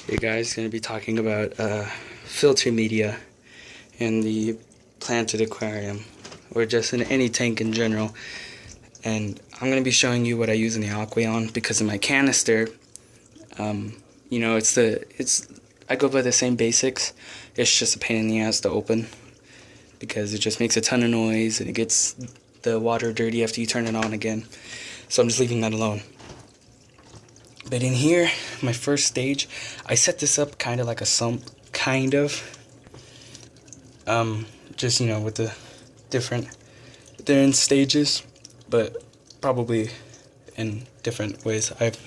Hey guys, going to be talking about filter media in the planted aquarium, or just in any tank in general. And I'm going to be showing you what I use in the Aqueon, because in my canister, you know, I go by the same basics. It's just a pain in the ass to open, because it just makes a ton of noise and it gets the water dirty after you turn it on again. So I'm just leaving that alone. But in here, my first stage, I set this up kind of like a sump, just, you know, with the they're in stages, but probably in different ways. I've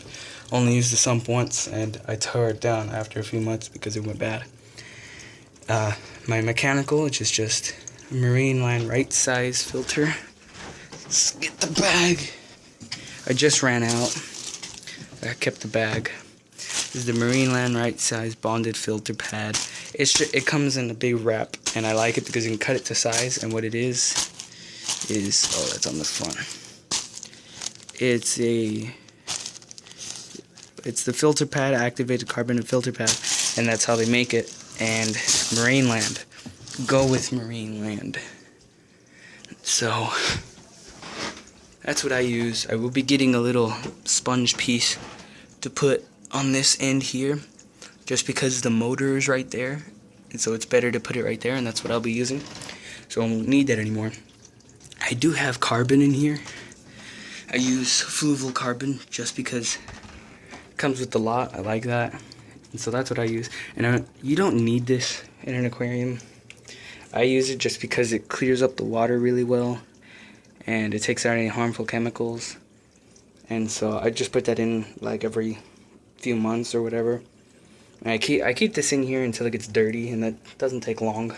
only used the sump once, and I tore it down after a few months because it went bad. My mechanical, which is just a marine line right size filter. Let's get the bag. I just ran out. I kept the bag. This is the Marine Land right size bonded filter pad. It comes in a big wrap, and I like it because you can cut it to size. And what it is oh, that's on the front. It's the filter pad, activated carbon filter pad, and that's how they make it. And Marine Land, go with Marine Land. So that's what I use. I will be getting a little sponge piece to put on this end here, just because the motor is right there, and so it's better to put it right there, and that's what I'll be using. So I won't need that anymore. I do have carbon in here. I use fluval carbon just because it comes with the lot. I like that, and so that's what I use. And you don't need this in an aquarium. I use it just because it clears up the water really well, and it takes out any harmful chemicals. And so I just put that in like every few months or whatever. And I keep this in here until it gets dirty, and that doesn't take long.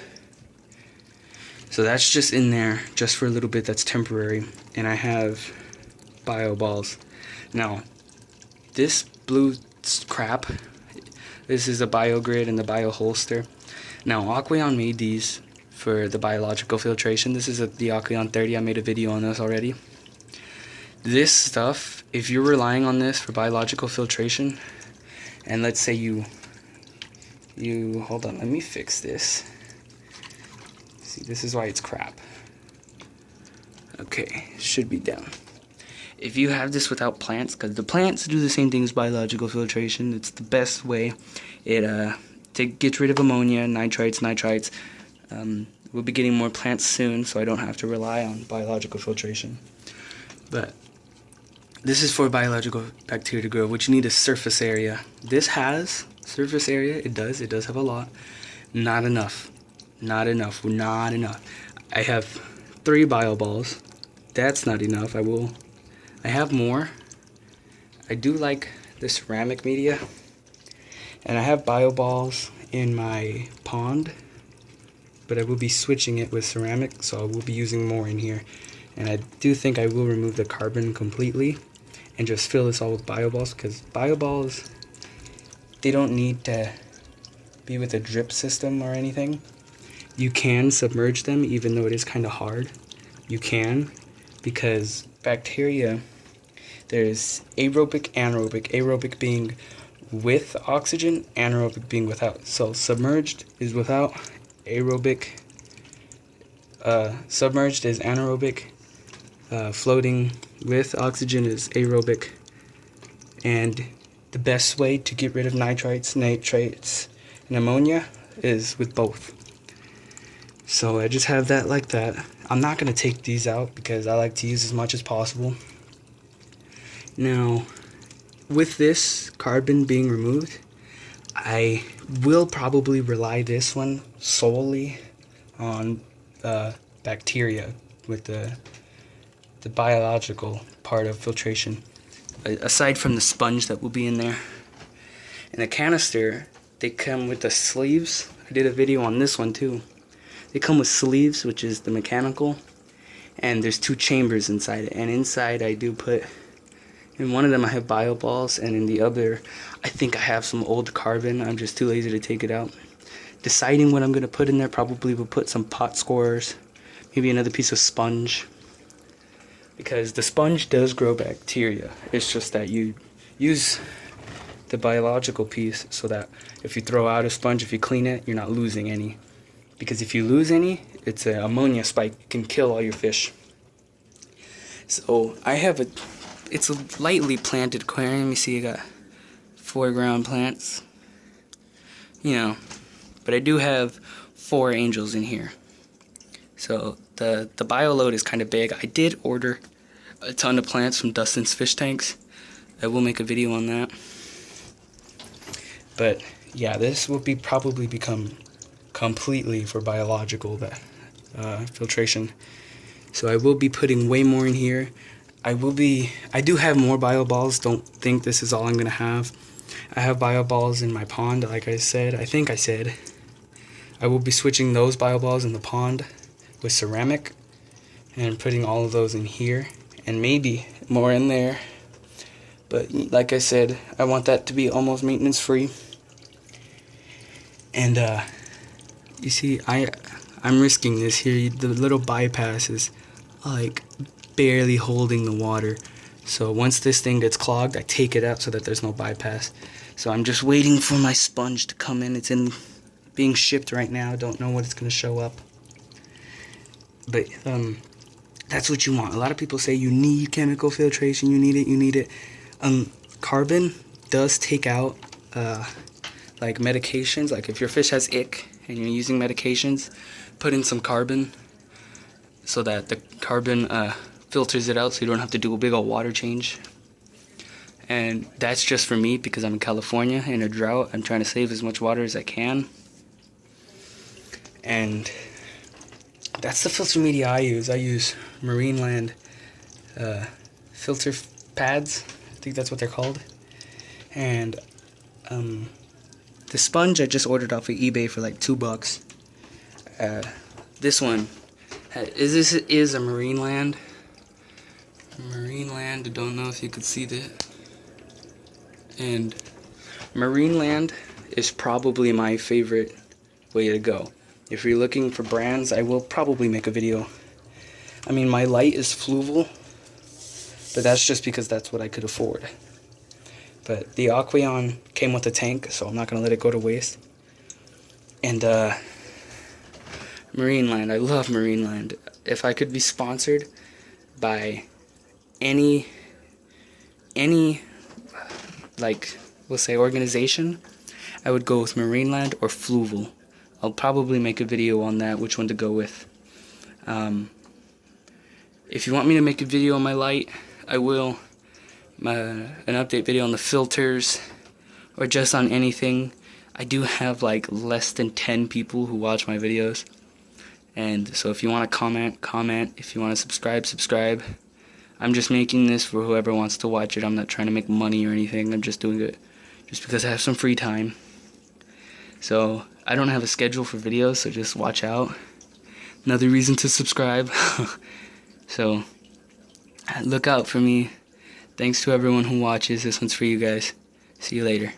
So that's just in there just for a little bit. That's temporary. And I have Bioballs. Now, this blue crap, this is a BioGrid and the BioHolster. Now, Aqueon made these for the biological filtration. This is the Aqueon 30. I made a video on this already. This stuff, if you're relying on this for biological filtration, and let's say you hold on, let me fix this. See, this is why it's crap. Okay, should be down. If you have this without plants, because the plants do the same thing as biological filtration, it's the best way. It gets rid of ammonia, nitrites. We'll be getting more plants soon, so I don't have to rely on biological filtration. But this is for biological bacteria to grow, which you need a surface area. This has surface area. It does have a lot. Not enough. Not enough. I have 3 Bioballs. That's not enough. I have more. I do like the ceramic media. And I have Bioballs in my pond, but I will be switching it with ceramic, so I will be using more in here. And I do think I will remove the carbon completely and just fill this all with Bioballs, because Bioballs, they don't need to be with a drip system or anything. You can submerge them, even though it is kind of hard. You can, because bacteria, there's aerobic, anaerobic. Aerobic being with oxygen, anaerobic being without. So submerged is without, submerged is anaerobic, floating with oxygen is aerobic. And the best way to get rid of nitrates, and ammonia is with both. So I just have that like that. I'm not going to take these out because I like to use as much as possible. Now, with this carbon being removed, I will probably rely this one solely on bacteria with the biological part of filtration, aside from the sponge that will be in there. In the canister, they come with the sleeves. I did a video on this one too. They come with sleeves, which is the mechanical, and there's 2 chambers inside it. And inside I do put, in one of them I have Bioballs, and in the other I think I have some old carbon. I'm just too lazy to take it out. Deciding what I'm going to put in there, probably will put some pot scorers, maybe another piece of sponge, because the sponge does grow bacteria. It's just that you use the biological piece, so that if you throw out a sponge, if you clean it, you're not losing any. Because if you lose any, it's an ammonia spike. It can kill all your fish. So I have it's a lightly planted aquarium. You see, I got 4 ground plants. You know, but I do have 4 angels in here. So the bio load is kind of big. I did order a ton of plants from Dustin's fish tanks. I will make a video on that. But yeah, this will probably become completely for biological filtration. So I will be putting way more in here. I do have more Bioballs. Don't think this is all I'm gonna have. I have Bioballs in my pond, like I said. I think I said. I will be switching those Bioballs in the pond with ceramic and putting all of those in here, and maybe more in there. But like I said, I want that to be almost maintenance free. And you see, I'm risking this here. The little bypass is like barely holding the water. So once this thing gets clogged, I take it out so that there's no bypass. So I'm just waiting for my sponge to come in. It's being shipped right now. Don't know when it's going to show up. But that's what you want. A lot of people say you need chemical filtration. You need it. Carbon does take out like medications. Like if your fish has ick and you're using medications, put in some carbon so that the carbon filters it out, so you don't have to do a big old water change. And that's just for me because I'm in California in a drought. I'm trying to save as much water as I can. And that's the filter media I use. I use Marineland filter pads. I think that's what they're called. And the sponge I just ordered off of eBay for like $2. This one is a Marineland. I don't know if you could see that. And Marineland is probably my favorite way to go. If you're looking for brands, I will probably make a video. I mean, my light is Fluval, but that's just because that's what I could afford. But the Aqueon came with a tank, so I'm not going to let it go to waste. And Marineland, I love Marineland. If I could be sponsored by any like, we'll say organization, I would go with Marineland or Fluval. I'll probably make a video on that, which one to go with. If you want me to make a video on my light, I will. An update video on the filters, or just on anything. I do have like less than 10 people who watch my videos. And so if you want to comment. If you want to subscribe. I'm just making this for whoever wants to watch it. I'm not trying to make money or anything. I'm just doing it just because I have some free time. So I don't have a schedule for videos, so just watch out. Another reason to subscribe. So look out for me. Thanks to everyone who watches. This one's for you guys. See you later.